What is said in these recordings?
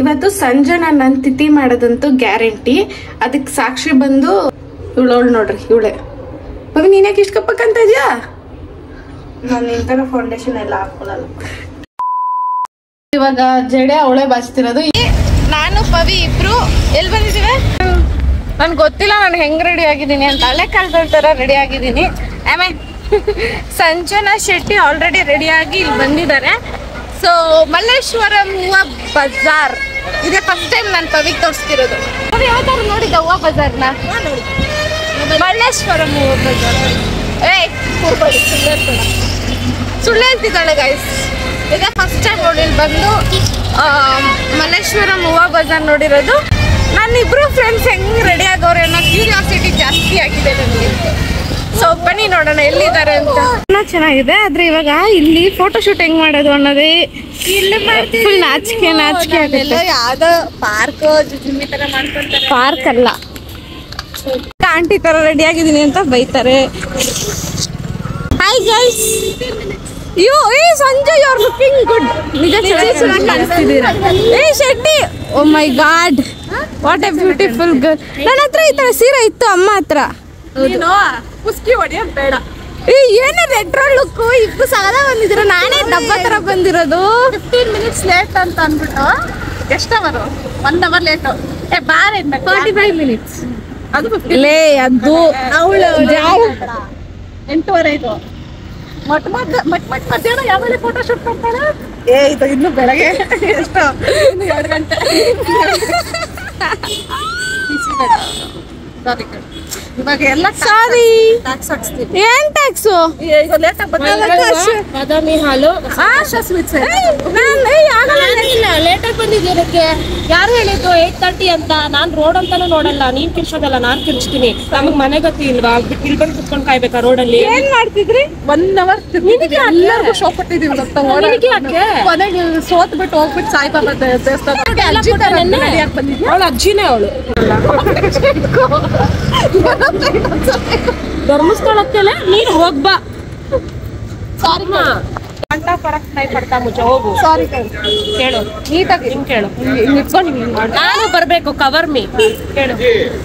ಇವತ್ತು ಸಂಜೆ ನನ್ನ ತಿಥಿ ಮಾಡೋದಂತೂ ಗ್ಯಾರಂಟಿ. ಅದಕ್ಕೆ ಸಾಕ್ಷಿ ಬಂದು ಇವಳೋಳು ನೋಡ್ರಿ, ಇವಳೆ. ಪವಿ ನೀನ್ ಯಾಕೆ ಇಷ್ಟ ಕಪ್ಪಕ್ಕಂತ ಇದೆಯಾ? ನಾನು ಇಂತರ ಫೌಂಡೇಶನ್ ಎಲ್ಲ ಹಾಕೊಳ್ಳಲ್ಲ. ಇವಾಗ ಜಡೆ ಅವಳೆ ಬಾಚ್ತಿರೋದು. ನಾನು ಪವಿ ಇಬ್ರು ಎಲ್ಲಿ ಬಂದಿದ್ದೀವಿ ನನ್ಗೆ ಗೊತ್ತಿಲ್ಲ ನಾನು ಹೆಂಗ್ ರೆಡಿ ಆಗಿದ್ದೀನಿ ಅಂತ. ಹಳೆ ಕಾಲದ ತರ ರೆಡಿ ಆಗಿದ್ದೀನಿ. ಆಮೇಲೆ ಸಂಜನಾ ಶೆಟ್ಟಿ ಆಲ್ರೆಡಿ ರೆಡಿ ಆಗಿ ಇಲ್ಲಿ ಬಂದಿದ್ದಾರೆ. ಸೊ ಮಲ್ಲೇಶ್ವರಂ ಹೂವ ಬಜಾರ್ ಇದೇ ಫಸ್ಟ್ ಟೈಮ್ ನಾನು ಪವಿಗೆ ತೋರಿಸ್ತಿರೋದು. ಪವಿ ಯಾವ್ದಾದ್ರು ನೋಡಿದ್ದ ಹೂವ ಬಜಾರ್ನ? ಮಲ್ಲೇಶ್ವರಂ ಹೂವ ಬಜಾರ್. ಸುಳ್ಳು ಹೇಳ್ತಿದ್ದಾಳೆ ಗೈಸ್. ಇದೇ ಫಸ್ಟ್ ಟೈಮ್ ನೋಡಿ ಇಲ್ಲಿ ಬಂದು ಮಲ್ಲೇಶ್ವರಂ ಹೂವ ಬಜಾರ್ ನೋಡಿರೋದು. ನನ್ನಿಬ್ರು ಫ್ರೆಂಡ್ಸ್ ಹೆಂಗ್ ರೆಡಿ ಆಗೋರೆ ಅನ್ನೋ ಕ್ಯೂರಿಯಾಸಿಟಿ ಜಾಸ್ತಿ ಆಗಿದೆ ನನಗೆ. ಸೊ ಬನ್ನಿ ನೋಡೋಣ ಎಲ್ಲಿದ್ದಾರೆ ಅಂತ. ಚೆನ್ನಾಗಿದೆ. ಆದ್ರೆ ಇವಾಗ ಇಲ್ಲಿ ಫೋಟೋ ಶೂಟ್ ಹೆಂಗ್ ಮಾಡೋದು ಅನ್ನೋದೇ ಫುಲ್ ನಾಚಿಕೆ ಆಗುತ್ತೆ. ಯಾವ್ದೋ ಪಾರ್ಕ್ ತರ ಮಾಡ್ಕೊಂತಾರೆ. ಪಾರ್ಕ್ ಅಲ್ಲ, ಆಂಟಿ ತರ ರೆಡಿ ಆಗಿದ್ದೀನಿ ಅಂತ ಬೈತಾರೆ. Hi guys, Sanjay you are looking good. ನಿಜ ಚೆನ್ನಾಗಿ ಕಾಣಿಸ್ತಿದ್ದೀರಾ. Shetty, oh my god, what a beautiful girl. ನನ್ನ ಹತ್ರ ಈ ತರ ಸೀರೆ ಇತ್ತು ಅಮ್ಮ ಹತ್ರ. ಬೇಡ ಏನೇ ರೆಟ್ರೋ ಲುಕ್. ಇಬ್ಬರು ಸಾಲ ಬಂದಿದ್ದೀರ, ನಾನೇ ಡಬ್ಬ ತರ ಬಂದಿರೋದು. 15 minutes ಲೇಟ್ ಅಂತ ಅಂದ್ಬಿಟ್ಟು. ಎಷ್ಟು ಅವರು? 1 hour ಲೇಟು. 45 minutes. ಅದು ಲೇ ಅದು ಅವಳು 8:15. ಮಧ್ಯಾಹ್ನ ಯಾವಾಗ ಫೋಟೋ ಶೂಟ್ ಮಾಡ್ತಾಳೆ? ಇದು ಇನ್ನು ಬೆಳಗ್ಗೆ ಎಷ್ಟು? 2 ಗಂಟೆ. ಇವಾಗ ಎಲ್ಲ ಸಾರಿ ಏನ್ ಟ್ಯಾಕ್ಸು? ಈಗ ಲೇಟ್ ಬಾದಾಮಿ ಹಾಲು ಲೇಟಾಗಿ ಬಂದಿದ್ದೀರಕ್ಕೆ ಯಾರು ಹೇಳಿದ್ದು 8:30 ಅಂತ? ನಾನ್ ರೋಡ್ ಅಂತಾನು ನೋಡಲ್ಲ, ನೀನ್ ಕಿರ್ಸೋದಲ್ಲ, ನಾನ್ ಕಿರ್ಸ್ತೀನಿ. ನಮಗ್ ಮನೆ ಗೊತ್ತಿ ಇಲ್ವಾ? ಇಲ್ಲಿ ಬಂದು ಕುತ್ಕೊಂಡ್ ಕಾಯ್ಬೇಕಾ ರೋಡಲ್ಲಿ? ಏನ್ ಮಾಡ್ತಿದ್ರಿ? 1 hour ಎಲ್ಲರಿಗೂ ಶೋ ಕೊಟ್ಟಿದೀವಿ. ಮನೆಗೆ ಸೋತ್ ಬಿಟ್ಟು ಹೋಗ್ಬಿಟ್ಟು ಸಾಯಿಬಾಬಾ ದೇವಸ್ಥಾನ ಅವಳು ಅಜ್ಜಿನೇ. ಅವಳು ಧರ್ಮಸ್ಥಳಕ್ಕೆ ನೀನ್ ಹೋಗ್ಬಾ. ಸಾರಿ ಅಂತ ಫರಕ್ ಟ್ರೈ ಪಡ್ತಾ ಮುಚ್ಚ ಹೋಗು. ಸಾರಿ ಕೇಳು ನೀಟಾಗಿ ಹಿಂಗ್ ಕೇಳು. ನಾನು ಬರ್ಬೇಕು. ಕವರ್ ಮೀ ಕೇಳು.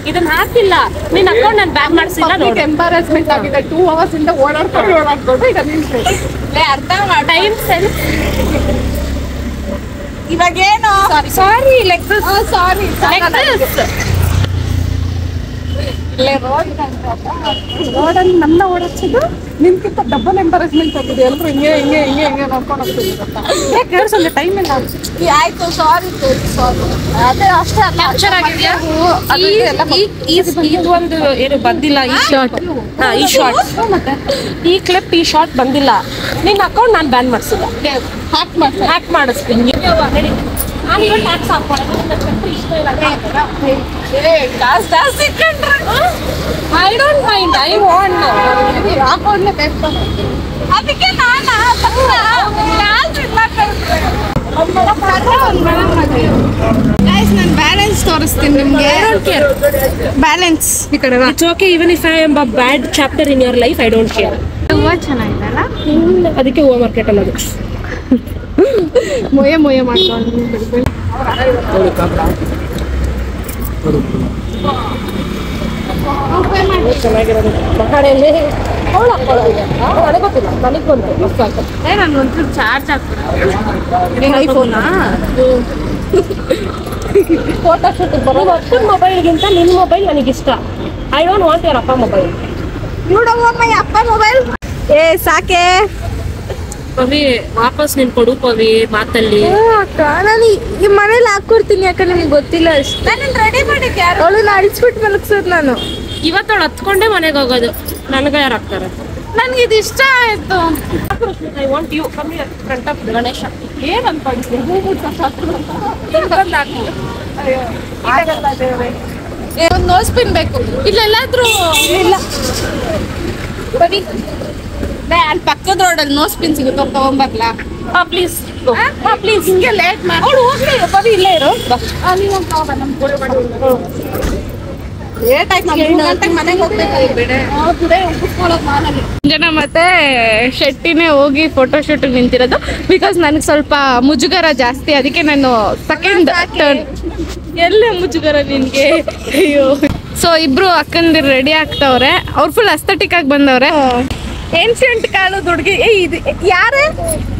ಇದನ್ನ ಹಾಕಿಲ್ಲ ನೀನ್ ಅಕೌಂಟ್ ನಾನು ಬ್ಯಾಕ್ ಮಾಡಿಸಿಲ್ಲ. ನೋಡಿ ಎಂಬಾರಸ್ಮೆಂಟ್ ಆಗಿದೆ. 2 hours ಇಂದ ಓಡಾಡ್ಕೊಂಡು ಈಗ ನಿಲ್ಸಿ ಅರ್ಥ ಟೈಮ್ ಸೆನ್ಸ್. ಇವಾಗೇನು ಸಾರಿ ಲೆಕ್ಸಸ್. ಸಾರಿ ರೋಡಲ್ಲಿ ನನ್ನ ಓಡಿಸಿದ್ದು ನಿಮ್ಗಿಂತ ಡಬಲ್ ಎಂಬಾರಸ್ಮೆಂಟ್ ಆಗಿದೆ. ಎಲ್ಲರೂ ಹಿಂಗೆ ಹಿಂಗೆ ಹಿಂಗೆ ಹಿಂಗೆ ನೋಡ್ಕೊಂಡು ಹೋಗ್ತಿದ್ದೀರ. ಕೇಳಿಸಲ್ಲ ಟೈಮ್ ಇಲ್ಲ. ಆಯ್ತು ಸಾರಿ. ಅದೇ ಅಷ್ಟೇ ಕ್ಯಾಪ್ಚರ್ ಆಗಿದೆಯಾ? ಇದು ಒಂದು ಏನು ಬಂದಿಲ್ಲ. ಈ ಶಾರ್ಟ್ ಮತ್ತೆ ಈ ಕ್ಲಿಪ್, ಈ ಶಾರ್ಟ್ ಬಂದಿಲ್ಲ. ನಿನ್ನ ಅಕೌಂಟ್ ನಾನು ಬ್ಯಾನ್ ಮಾಡಿಸಿಲ್ಲ. ಹ್ಯಾಕ್ ಮಾಡಿಸ್ತೀನಿ. ನಾನು ಇವಾಗ ಟ್ಯಾಕ್ಸ್ ಹಾಕೊಳ್ಳೋದು ಇಷ್ಟ ಇಲ್ಲ. I don't mind, I want. ಹಾಕೊಂಡ್ಲೆ ಬೇಕು. ಅದಕ್ಕೆ ನಾನು ಬ್ಯಾಲೆನ್ಸ್ ತೋರಿಸ್ತೀನಿ ನಿಮ್ಗೆ. ಬ್ಯಾಲೆನ್ಸ್ ಈ ಕಡೆ. It's okay even if I am a bad chapter in your life, I don't care. ಹೂವ ಚೆನ್ನಾಗಿದೆಲ್ಲ, ಅದಕ್ಕೆ ಹೂವ ಮಾರ್ಕೆಟ್ ಅನ್ನೋದು. ಮೊಯ ಮಾಡ್ಕೊಂಡು ಚೆನ್ನಾಗಿರೋದು ಮಕ್ಕಳಲ್ಲಿ ಅವಳು ಹಾಕೊಳ್ಳೋದು. ನನಗೆ ಗೊತ್ತಿಲ್ಲ, ನನಗೆ ಬಂತು ಮಸ್ತ್ ಆಗ್ತದೆ. ನಾನು ಒಂಚೂರು ಚಾರ್ಜ್ ಹಾಕ್ತೀನಿ. ಐಫೋನಾ? ಫೋಟೋ ಶೂಟ್ ಬರೋದು. ಅಪ್ಪನ ಮೊಬೈಲ್ಗಿಂತ ನಿನ್ನ ಮೊಬೈಲ್ ನನಗಿಷ್ಟ. ಐ ಡೋಂಟ್ ವಾಂಟ್ ಯುವರ್ ಅಪ್ಪ ಮೊಬೈಲ್. ನೋಡಮ್ಮ ಅಪ್ಪ ಮೊಬೈಲ್. ಸಾಕೆ ಪವಿ, ವಾಪಸ್ ನೀನ್ ಕೊಡು ಪವಿ ಮಾತಲ್ಲಿ. ಅಕ್ಕ ನಾನು ಈ ಮನೇಲಿ ಹಾಕೊಡ್ತೀನಿ. ಯಾಕಂದ್ರೆ ನಿಮ್ಗೆ ಗೊತ್ತಿಲ್ಲ ಅಷ್ಟೇ. ನಾನು ರೆಡಿ ಮಾಡಿದ್ದೆ. ಅವಳು ಅಳಿಸ್ಬಿಟ್ಟು ಮಲಗ್ಸೋದು ನಾನು. ಇವತ್ತವಳು ಹತ್ಕೊಂಡೆ ಮನೆಗೆ ಹೋಗೋದು. ನನಗೆ ಯಾರು ಹಾಕ್ತಾರೆ? ನನ್ಗೆ ಇದು ಇಷ್ಟ ಆಯ್ತು. I want you come here front of Ganesha. ಏನ್ ಅನ್ಕೊಂಡಿದ್ದೆ? ಒಂದು ನೋಸ್ ಪಿನ್ ಬೇಕು. ಇಲ್ಲೆಲ್ಲಾದ್ರೂ ಇಲ್ಲ ಪವಿ. ಅಲ್ಲಿ ಪಕ್ಕದ ರೋಡಲ್ಲಿ ನೋಸ್ ಪಿನ್ ಸಿಗುತ್ತೆ, ತಗೊಂಬರ್ಲಾ? Please please. ಹಿಂಗೆ ಲೇಟ್ ಮಾಡಿ ಅವಳು ಹೋಗ್ಲಿ. ಪವಿ ಇಲ್ಲೇ ಇರು. ನೀವು ನಮ್ಗೆ ಜನ ಮತ್ತೆ ಶೆಟ್ಟಿನೇ ಹೋಗಿ ಫೋಟೋ ಶೂಟ್ ನಿಂತಿರೋದು ಬಿಕಾಸ್ ನನಗೆ ಸ್ವಲ್ಪ ಮುಜುಗರ ಜಾಸ್ತಿ, ಅದಕ್ಕೆ ನಾನು ಸೆಕೆಂಡ್ ಟರ್ನ್. ಎಲ್ಲೇ ಮುಜುಗರ ನಿನ್ಗೆ? ಅಯ್ಯೋ. ಸೊ ಇಬ್ರು ಅಕ್ಕಂದಿರು ರೆಡಿ ಆಗ್ತಾವ್ರೆ, ಅವ್ರು ಫುಲ್ ಅಸ್ಥೆಟಿಕ್ ಆಗಿ ಬಂದವ್ರೆ. ಏನ್ಷಿಯಂಟ್ ಕಾಲದ ಹುಡುಗಿ. ಇದು ಯಾರೇ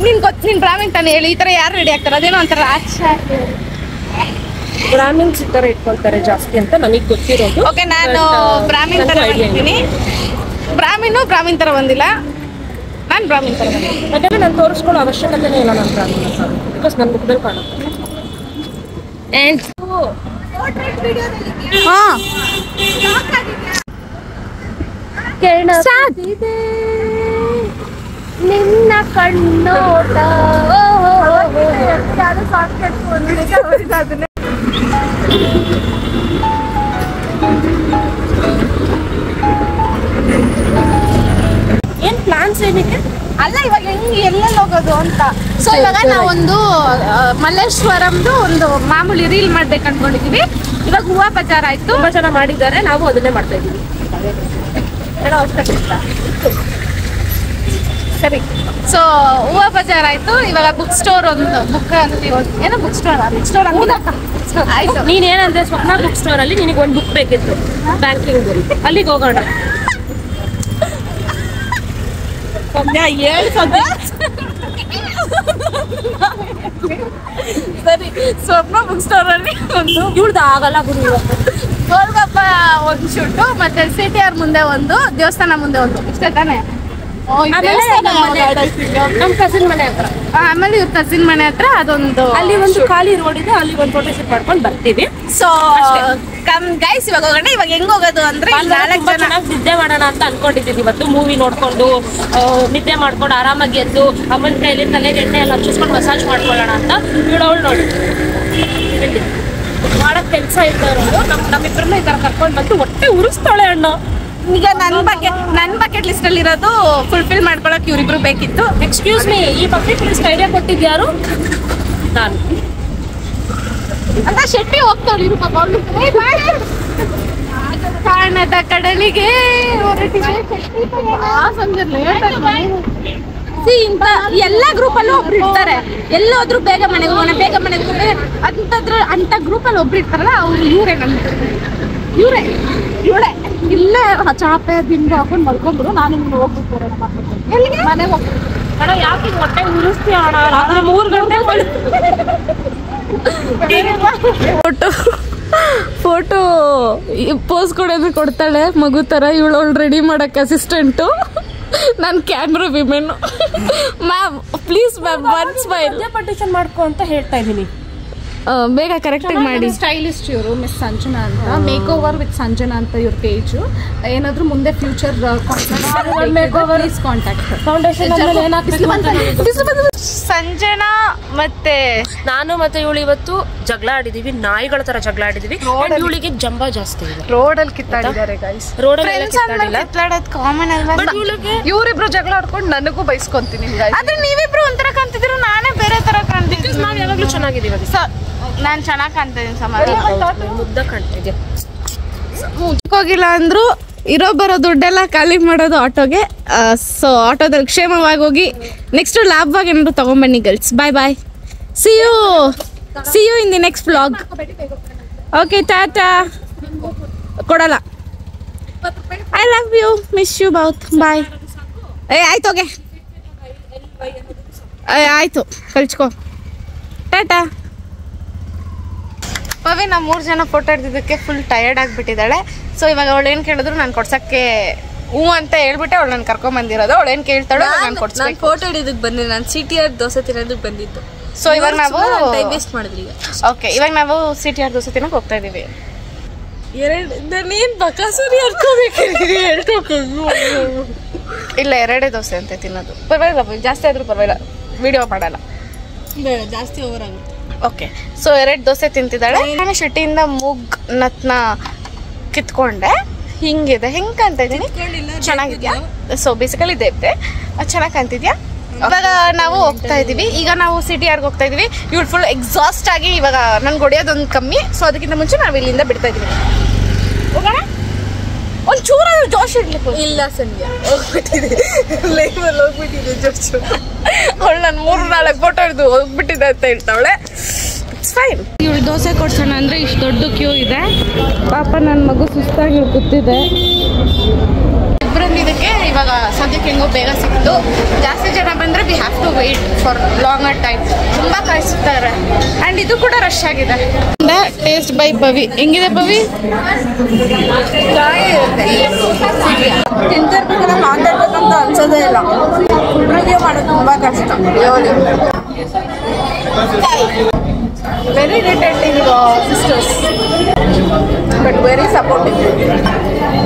ನೀನ್ ನೀನ್ ಬ್ರಾಹ್ಮಣ್ ತಾನೆ ಹೇಳಿ, ಈ ತರ ಯಾರು ರೆಡಿ ಆಗ್ತಾರೆ? ಅದೇನೋ ಒಂಥರ ಬ್ರಾಹ್ಮಿನ್ಸ್ ಈ ತರ ಇಟ್ಕೊಳ್ತಾರೆ ಜಾಸ್ತಿ ಅಂತ ನನಗೆ ಗೊತ್ತಿರೋದು. ಓಕೆ, ನಾನು ಬ್ರಾಹ್ಮಿನ್ ತರ ಬಂದಿದ್ದೀನಿ. ಬ್ರಾಹ್ಮಿನ್ ತರ ಬಂದಿಲ್ಲ, ನಾನು ಬ್ರಾಹ್ಮಿನ್ ತರ ಬಂದಿದ್ದೀನಿ. ಯಾಕಂದ್ರೆ ನಾನು ತೋರಿಸ್ಕೊಳ್ಳೋ ಅವಶ್ಯಕತೆನೇ ಇಲ್ಲ ನನ್ನ ಬ್ರಾಹ್ಮಿನ್ ಬಿಕಾಸ್ ನನ್ನ ಮುಖದಲ್ಲಿ ಕಾಣುತ್ತೆ. ನಿನ್ನ ಕಣ್ಣೋಟ ಏನ್ ಪ್ಲಾನ್ಸ್ ಏನಕ್ಕೆ? ಅಲ್ಲ, ಇವಾಗ ಹೆಂಗೆ ಎಲ್ಲೆಲ್ಲಿ ಹೋಗೋದು ಅಂತ. ಸೊ ಇವಾಗ ನಾವೊಂದು ಮಲ್ಲೇಶ್ವರಂದು ಒಂದು ಮಾಮೂಲಿ ರೀಲ್ ಮಾಡ್ಬೇಕು ಅನ್ಕೊಂಡಿದೀವಿ. ಇವಾಗ ಹೂವಾ ಬಜಾರ್ ಆಯ್ತು, ತುಂಬಾ ಜನ ಮಾಡಿದ್ದಾರೆ, ನಾವು ಅದನ್ನೇ ಮಾಡ್ತಾ ಇದೀವಿ. ಸರಿ. ಸೊ ಹೂವಾ ಬಜಾರ್ ಆಯ್ತು, ಇವಾಗ ಬುಕ್ ಸ್ಟೋರ್ ಒಂದು ಬುಕ್ ಏನೋ ಬುಕ್ ಸ್ಟೋರ್ ಆಯ್ತು. ನೀನ್ ಏನಂದ್ರೆ ಸ್ವಪ್ನ ಬುಕ್ ಸ್ಟೋರ್ ಅಲ್ಲಿ ನಿನಗೆ ಒಂದು ಬುಕ್ ಬೇಕಿತ್ತು ಬ್ಯಾಂಕಿಂಗ್, ಅಲ್ಲಿಗೆ ಹೋಗೋಣ. ಸರಿ, ಸ್ವಪ್ನ ಬುಕ್ ಸ್ಟೋರ್ ಅಲ್ಲಿ ಒಂದು ಇವ್ಳ್ದು ಆಗಲ್ಲ ಗುರು. ಗೋಲ್ಗಪ್ಪ ಒಂದು ಶೂಟು, ಮತ್ತೆ CTR ಮುಂದೆ ಒಂದು, ದೇವಸ್ಥಾನ ಮುಂದೆ ಒಂದು, ಇಷ್ಟೇ ತಾನೆ? ನಮ್ ಕಸಿನ್ ಮನೆ ಹತ್ರ, ಆಮೇಲೆ ಇವ್ರ ಕಸಿನ್ ಮನೆ ಹತ್ರ ಅದೊಂದು, ಅಲ್ಲಿ ಒಂದು ಖಾಲಿ ರೋಡ್ ಇದೆ, ಅಲ್ಲಿ ಒಂದು ಫೋಟೋ ಶೂಟ್ ಮಾಡ್ಕೊಂಡು ಬರ್ತೀವಿ. ಸೊ ಕಮ್ ಗೈಸ್, ಇವಾಗ ಹೋಗೋಣ. ಇವಾಗ ಹೆಂಗ್ ಹೋಗೋದು ಅಂದ್ರೆ, 4 ಜನ ನಿದ್ದೆ ಮಾಡೋಣ ಅಂತ ಅನ್ಕೊಂಡಿದ್ದೀವಿ. ಇವತ್ತು ಮೂವಿ ನೋಡ್ಕೊಂಡು ನಿದ್ದೆ ಮಾಡ್ಕೊಂಡು ಆರಾಮಾಗಿ ಎದ್ದು ಅಮ್ಮನ ಕೈಯಲ್ಲಿ ತಲೆಗೆ ಎಣ್ಣೆ ಎಲ್ಲ ಹಚ್ಚಿಸ್ಕೊಂಡು ಮಸಾಜ್ ಮಾಡ್ಕೊಳ್ಳೋಣ ಅಂತ. ಇವಳು ನೋಡಿ ಮಾಡಕ್ ಕೆಲಸ ಇದ್ದವರು ನಮ್ಮಿಬ್ಬರನ್ನ ಈ ತರ ಕರ್ಕೊಂಡು ಬಂದು ಹೊಟ್ಟೆ ಉರಿಸ್ತಾಳೆ ಅಣ್ಣ. ಈಗ ನನ್ನ ಬಕೆಟ್ ಲಿಸ್ಟ್ ಅಲ್ಲಿ ಇರೋದು ಫುಲ್ಫಿಲ್ ಮಾಡ್ಕೊಳಕ್ ಇವ್ರಿಬ್ರು ಬೇಕಿತ್ತು. ಎಕ್ಸ್ಕ್ಯೂಸ್ ಮೀ, ಈ ಬಕೆಟ್ ಲಿಸ್ಟ್ ಐಡಿಯಾ ಕೊಟ್ಟಿದ್ಯಾರು? ನಾನು ಅಂತ ಶೆಟ್ಟಿ ಹೋಗ್ತಾಳೆ. ಕಾಣದ ಕಡಲಿಗೆ ಇಂತ ಎಲ್ಲ ಗ್ರೂಪ್ ಅಲ್ಲೂ ಒಬ್ರು ಇರ್ತಾರೆ. ಎಲ್ಲೋದ್ರು ಬೇಗ ಮನೆಗೆ ಹೋಗೋಣ, ಬೇಗ ಮನೆಗೆ ಹೋಗೋಣ ಅಂತ ಗ್ರೂಪ್ ಅಲ್ಲಿ ಒಬ್ರು ಇರ್ತಾರಲ್ಲ, ಅವ್ರು ಇವರೇ ಇಲ್ಲೇ ಚಾಪೆ ದಿಂಬು ಹಾಕೊಂಡು ಮಲ್ಕೊಂಡ್ರು. ನಾನು ಹೋಗ್ಬಿಟ್ಟು ಎಲ್ಲಿಗೆ ಮನೆಗೆ ಹೋಗ್ಬಿಟ್ಟು ಅಣ್ಣ, ಯಾಕೆ ಹೊಟ್ಟೆ ಉರಿಸ್ತೀಯ ಅಣ್ಣ? ರಾತ್ರಿ 3 ಗಂಟೆ ಫೋಟೋ ಪೋಸ್ ಕೊಡೋದು ಕೊಡ್ತಾಳೆ ಮಗು ತರ. ಇವಳು ರೆಡಿ ಮಾಡಕ್ ಅಸಿಸ್ಟೆಂಟು, ನಾನು camera women. Ma'am please ma'am, one smile. Petition ಮಾಡ್ಕೊ ಅಂತ ಹೇಳ್ತಾ ಇದೀನಿ. ಬೇಗ ಕರೆಕ್ಟಾಗಿ ಮಾಡಿ. ಸ್ಟೈಲಿಸ್ಟ್ ಇವರು ಮಿಸ್ ಸಂಜನಾ ಅಂತ, ಮೇಕ್ ಓವರ್ ವಿತ್ ಸಂಜನಾ ಅಂತ ಇವ್ರ ಪೇಜ್. ಏನಾದ್ರು ಮುಂದೆ ಫ್ಯೂಚರ್ ಕಾಂಟ್ಯಾಕ್ಟ್. ಫೌಂಡೇಶನ್ ಸಂಜನಾ ಮತ್ತೆ ನಾನು ಮತ್ತೆ ಇವಳು ಇವತ್ತು ಜಗಳ ಆಡಿದೀವಿ, ನಾಯಿಗಳ ತರ ಜಗಳ ಆಡಿದೀವಿ. ಇವಳಿಗೆ ಜಂಬ ಜಾಸ್ತಿ ಇದೆ. ರೋಡ್ ಅಲ್ಲಿ ಕಿತ್ತಾಡಿದ್ದಾರೆ ಗೈಸ್. ರೋಡ್ ಕಿತ್ತಾಡೋದು ಕಾಮನ್ ಅಲ್ವಾ? ಇವ್ರಿಬ್ರು ಜಗಳ ಆಡ್ಕೊಂಡು ನನಗೂ ಬೈಸ್ಕೊಂತೀನಿ. ಆದ್ರೆ ನೀವಿಬ್ರು ಒಂಥರ ಕಾಣ್ತಿದ್ರು, ನಾನೇ ಬೇರೆ ತರ ಕಾಣ್ತಿದ್ವಿ. ನಾವ್ ಯಾವಾಗ್ಲೂ ಚೆನ್ನಾಗಿದೀವಿ. ನಾನ್ ಚೆನ್ನಾಗ್ ಕಾಣ್ತಿದ್ದೀನಿ, ಸಮಾಧಾನ ಮುದ್ದ ಕಾಣ್ತಿದ್ದೆ. ಹೋಗಿಲ್ಲ ಅಂದ್ರು ಇರೋ ಬರೋ ದುಡ್ಡೆಲ್ಲ ಖಾಲಿ ಮಾಡೋದು ಆಟೋಗೆ. ಸೊ ಆಟೋದಲ್ಲಿ ಕ್ಷೇಮವಾಗಿ ಹೋಗಿ ನೆಕ್ಸ್ಟ್ ಲಾಭವಾಗಿ ಏನಾದ್ರು ತಗೊಂಬನ್ನಿ girls. Bye bye, see you in the next vlog. Okay, tata. ಕೊಡಲ್ಲ. I love you, miss you both. Bye. ಆಯ್ತು, ಓಕೆ ಆಯ್ತು, ಕಳ್ಸ್ಕೊ. ಟಾಟಾ. ಪವಿ, ನಾವು 3 ಜನ ಫೋಟೋ ಹಿಡಿದಿದ್ದಕ್ಕೆ ಫುಲ್ ಟಯರ್ಡ್ ಆಗಿಬಿಟ್ಟಿದ್ದಾಳೆ. ಸೊ ಇವಾಗ ಅವಳು ಏನು ಕೇಳಿದ್ರು ನಾನು ಕೊಡ್ಸಕ್ಕೆ ಹ್ಞೂ ಅಂತ ಹೇಳ್ಬಿಟ್ಟೆ ಅವಳು ನಾನು ಕರ್ಕೊಂಬಂದಿರೋದು. ಅವಳು ಏನು ಕೇಳ್ತಾಳೋ ನಾನು ಕೊಡ್ಸ್ಬೇಕು. ಫೋಟೋ ಹಿಡಿದಕ್ಕೆ ಬಂದಿದ್ದು, ನಾನು CTR ದೋಸೆ ತಿನ್ನೋದಕ್ಕೆ ಬಂದಿದ್ದು. ಸೊ ಇವಾಗ ನಾವು ಟೈಮ್ ವೇಸ್ಟ್ ಮಾಡಿದ್ರಿ. ಓಕೆ, ಇವಾಗ ನಾವು CTR ದೋಸೆ ತಿನ್ನಕ್ಕೆ ಹೋಗ್ತಾ ಇದೀವಿ. ನಾನೇನು ಬಕಾಸುರಿ ಅನ್ಕೋಬೇಕು. ಇಲ್ಲ, 2 ದೋಸೆ ಅಂತ ತಿನ್ನೋದು. ಪರವಾಗಿಲ್ಲ, ಜಾಸ್ತಿ ಆದ್ರೂ ಪರವಾಗಿಲ್ಲ, ವಿಡಿಯೋ ಮಾಡಲ್ಲ. ಬೇಡ, ಜಾಸ್ತಿ ಓವರ್ ಆಗುತ್ತೆ. ಓಕೆ, ಸೊ 2 ದೋಸೆ ತಿಂತಿದ್ದಾಳೆ. ನಾನು ಶೆಟ್ಟಿಯಿಂದ ಮೂಗ್ ನತ್ನ ಕಿತ್ಕೊಂಡೆ. ಹಿಂಗಿದೆ, ಹೆಂಗ್ ಕಾಣ್ತಾ ಇದ್ದೀನಿ? ಚೆನ್ನಾಗಿದ್ಯಾ? ಸೊ ಬೇಸಿಕಲಿ ಇದೆ, ಚೆನ್ನಾಗಿ ಕಾಣ್ತಿದ್ಯಾ? ಇವಾಗ ನಾವು ಹೋಗ್ತಾ ಇದೀವಿ. ಈಗ ನಾವು CTRಗೆ ಹೋಗ್ತಾ ಇದೀವಿ. ಇವ್ಳು ಫುಲ್ ಎಕ್ಸಾಸ್ಟ್ ಆಗಿ ಇವಾಗ ನನ್ಗೆ ಹೊಡೆಯೋದೊಂದು ಕಮ್ಮಿ. ಸೊ ಅದಕ್ಕಿಂತ ಮುಂಚೆ ನಾವು ಇಲ್ಲಿಂದ ಬಿಡ್ತಾ ಇದೀವಿ. ಹೋಗೋಣ ಒಂಚೂರಾದ್ರೂ ಜೋಶ್ ಇಡ್ಲಿಕ್ಕೆ ಇಲ್ಲ ಸಂಧ್ಯಾ ಹೋಗ್ಬಿಟ್ಟಿದೆ ಲೈವಲ್ಲಿ ಹೋಗ್ಬಿಟ್ಟಿದೆ ಜೋಶು ಅವಳು ನಾನು 3-4 ಫೋಟೋ ಹಿಡಿದು ಹೋಗ್ಬಿಟ್ಟಿದೆ ಅಂತ ಹೇಳ್ತಾವಳೆ. It's fine. ಇವಳು ದೋಸೆ ಕೊಡ್ಸೋಣ ಅಂದರೆ ಇಷ್ಟು ದೊಡ್ಡ ಕ್ಯೂ ಇದೆ. ಪಾಪ ನನ್ನ ಮಗು ಸುಸ್ತಾಗಿ ಕೂತಿದೆ. ಇದಕ್ಕೆ ಇವಾಗ ಸದ್ಯಕ್ಕೆ ಹೆಂಗೋ ಬೇಗ ಸಿಕ್ತು. ಜಾಸ್ತಿ ಜನ ಬಂದರೆ we have to wait for longer time. ತುಂಬ ಕಾಯಿಸ್ತಾರೆ ಆ್ಯಂಡ್ ಇದು ಕೂಡ ರಶ್ ಆಗಿದೆ. Taste by Pavi. ಹೆಂಗಿದೆ ಪವಿ? ತಿಂತಿರ್ಬೇಕಾದ್ರೆ ಮಾತಾಡ್ಬೇಕಂತ ಅನ್ಸೋದೇ ಇಲ್ಲ. ರಿವ್ಯೂ ಮಾಡೋದು ತುಂಬ ಕಷ್ಟ. Very irritating sisters but very supportive.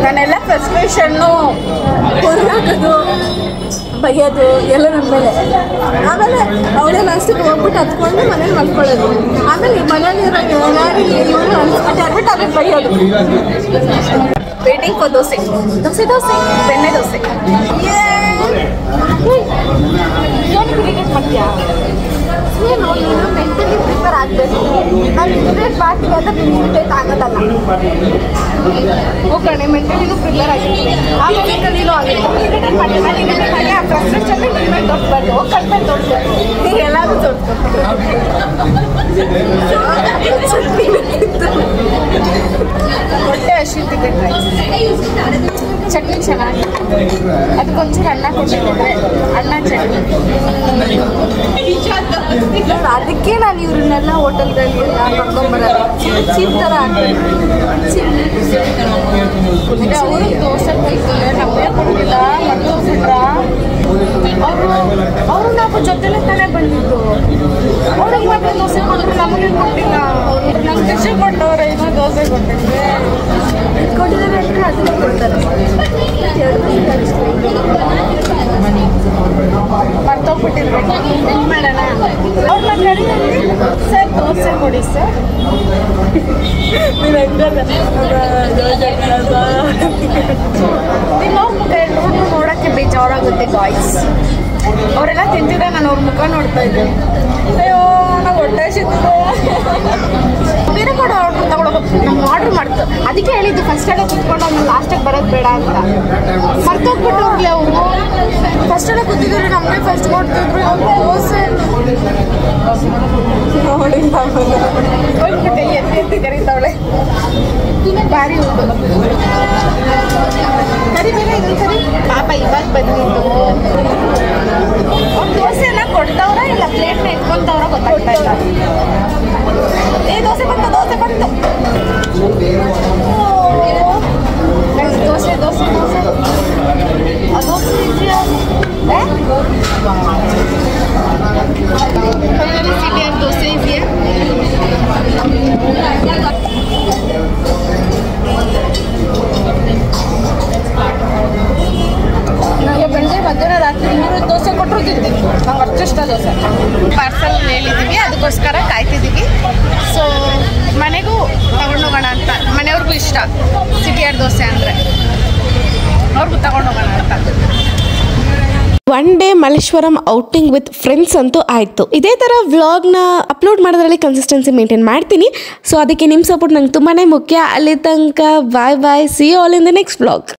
ನಾನೆಲ್ಲ ಫ್ರಸ್ಟ್ರೇಷನ್ನು ಹೊರಗೋದು ಬೈಯೋದು ಎಲ್ಲ ನನ್ನ ಮೇಲೆ. ಆಮೇಲೆ ಅವಳೇ ಲಾಸ್ಟಿಗೆ ಹೋಗ್ಬಿಟ್ಟು ಹತ್ಕೊಂಡು ಮನೇಲಿ ಮಲ್ಕೊಳ್ಳೋದು. ಆಮೇಲೆ ಮನೇಲಿರೋ ಇವರು ಅನ್ಸ್ಬಿಟ್ಟು ಅನ್ಬಿಟ್ಟು ಅದಕ್ಕೆ ಬೈಯೋದು. ವೇಟಿಂಗ್ ಫಾರ್ ದೋಸೆ ದೋಸೆ ದೋಸೆ ಬೆಣ್ಣೆ ದೋಸೆ. ಮಾಡ್ತೀಯಾ? ಏನು ನೀನು ಮೆಂಟಲಿ ಪ್ರಿಪೇರ್ ಆಗಬೇಕು. ನಾನು ಇಮಿಡಿಯೇಟ್ ಮಾಡ್ತೀನಿ ಅಂತ ನೀನು ಇಮಿಡಿಯೇಟ್ ಆಗೋದಲ್ಲ. ಹೋಗೋಣ ಮೆಂಟಲಿನೂ ಪ್ರಿಪೇರ್ ಆಗಿರ್ತೀನಿ. ಆಗ ಮೆಂಟಲಿನೂ ಆಗಿಲ್ಲ. ಇಮಿಡಿಯೇಟ್ ಮಾಡಿ ನಾನು ಇಮಿಡಿಯೇಟ್ ಆಗಿ ಆ ಫ್ರಸ್ಟ್ರೇಷನ್ ಇಮಿಡಿಯೇಟ್ ತೋರಿಸ್ಬಾರ್ದು. ಹೋಗಿ ಕಲ್ಪನೆ ತೋರಿಸ್ಬೇಕು. ನೀವು ಎಲ್ಲರೂ ತೋರಿಸ್ಬೇಕು. ಹೊಟ್ಟೆ ಹಸಿತಿದೆ. ಚಟ್ನಿ ಚೆನ್ನಾಗಿ ಅದಕ್ಕೊಂಚೂರು ಅನ್ನ ಕೊಟ್ಟಿದ್ದಾರೆ. ಅನ್ನ ಚಟ್ನಿ. ಅದಕ್ಕೆ ನಾನು ಇವ್ರನ್ನೆಲ್ಲ ಹೋಟೆಲ್ಗಳಿಗೆಲ್ಲ ಕರ್ಕೊಂಬರಲ್ಲ. ಚೀಪ್ ಥರ ಆಗ್ತದೆ. ಅವರು ದೋಸೆ ಕೊಡ್ತಾರೆ ನಮಗೆ ಕೊಟ್ಟಿಲ್ಲ. ಮರ್ತೋಗ್ಬಿಟ್ರ ಅವರು ನಾವು ಜೊತೆಲೆ ತಾನೇ ಬಂದಿದ್ದು. ಅವ್ರಿಗೆ ಮಾತ್ರ ದೋಸೆ ಕೊಟ್ಟರು ನಮಗೆ ಕೊಟ್ಟಿಲ್ಲ. ನಮ್ಗೆ ಖುಷಿ ಕೊಟ್ಟವ್ರೆ ಇನ್ನೂ ದೋಸೆ ಕೊಟ್ಟಿದ್ರೆ ಕೊಟ್ಟಿದ್ದಾರೆ ಅಂದರೆ ಅದನ್ನು ಕೊಡ್ತಾರೆ. ಮರ್ತೋಗ್ಬಿಟ್ಟಿರ್ಬೇಕು. ಏನು ಮಾಡೋಣ? ಅವ್ರನ್ನ ಕರೀಲಿ ಸರ್ ದೋಸೆ ಕೊಡಿ ಸರ್. ಇನ್ನೊಬ್ಬ ಮುಖ ಎಲ್ಲರೂ ನೋಡೋಕ್ಕೆ ಬೇಜಾರಾಗುತ್ತೆ ಗಾಯ್ಸ್. ಅವರೆಲ್ಲ ತಿಂತಿದ್ರೆ ನಾನು ಅವ್ರ ಮುಖ ನೋಡ್ತಾ ಇದ್ದೆ. ಅಯ್ಯೋ ನಾವು ಹೊಟ್ಟೆ ಸಿಗ್ತದೆ. ಬೇರೆ ಕೂಡ ಆರ್ಡ್ರ್ ತಗೊಳಕ್ಕೆ ನಾವು ಆರ್ಡ್ರ್ ಮಾಡ್ತು. ಅದಕ್ಕೆ ಹೇಳಿದ್ದು ಫಸ್ಟಲ್ಲೇ ಕೂತ್ಕೊಂಡು ಅವ್ನು ಲಾಸ್ಟಿಗೆ ಬರೋದು ಬೇಡ ಅಂತ. ಮರ್ತೋಗ್ಬಿಟ್ಟವ್ರಿಗೆ ಅವರು ಫಸ್ಟಲ್ಲೇ ಕೂತಿದ್ರು. ನಮಗೆ ಫಸ್ಟ್ ಕೊಡ್ತಿದ್ರು. ದೋಸೆ ನೋಡಿಲ್ಲ ಹೋಗ್ಬಿಟ್ಟೆ ಎತ್ತಿ ಕರೀತಾವಳೆ. ಭಾರಿ ಉಂಟು ಕರಿ ಬೇರೆ ಇದು ಕರಿ. ಪಾಪ ಇವಾಗ ಬಂದಿದ್ದು. ಅವ್ರು ದೋಸೆನ ಕೊಡ್ತವ್ರ ಇಲ್ಲ ಪ್ಲೇಟ್ನ ಇಟ್ಕೊಂತವ್ರ ಗೊತ್ತಾಗ್ತಾ ಇಲ್ಲ. ಏ ದೋಸೆ ಬಂತು ದೋಸೆ ಬಂತು. ದೋಸೆ ದೋಸೆ ದೋಸೆ ದೋಸೆ ಇದೆಯಾ? ದೋಸೆ ಇದೆಯಾ? ನನಗೆ ಬೆಂಡೆ ಮಧ್ಯಾಹ್ನ ರಾತ್ರಿ 3 ದೋಸೆ ಕೊಟ್ಟರು ತಿಂತೀನಿ. ನಂಗೆ ಅಷ್ಟಿಷ್ಟ ದೋಸೆ. ಪಾರ್ಸಲ್ ಹೇಳಿದ್ದೀವಿ, ಅದಕ್ಕೋಸ್ಕರ ಕಾಯ್ತಿದ್ದೀವಿ. ಸೊ ಮನೆಗೂ ತಗೊಂಡೋಗೋಣ ಅಂತ. ಮನೆಯವ್ರಿಗೂ ಇಷ್ಟ ಸಿಟಿಯಾರ್ ದೋಸೆ ಅಂದರೆ, ಅವ್ರಿಗೂ ತಗೊಂಡೋಗೋಣ ಅಂತ. One day Malleshwaram outing with friends ಅಂತೂ ಆಯಿತು. ಇದೇ ಥರ ವ್ಲಾಗ್ನ ಅಪ್ಲೋಡ್ ಮಾಡೋದ್ರಲ್ಲಿ ಕನ್ಸಿಸ್ಟೆನ್ಸಿ ಮೇಂಟೈನ್ ಮಾಡ್ತೀನಿ. ಸೊ ಅದಕ್ಕೆ ನಿಮ್ಮ ಸಪೋರ್ಟ್ ನಂಗೆ ತುಂಬಾ ಮುಖ್ಯ. ಅಲ್ಲಿ ತನಕ bye bye. See you all in the next vlog.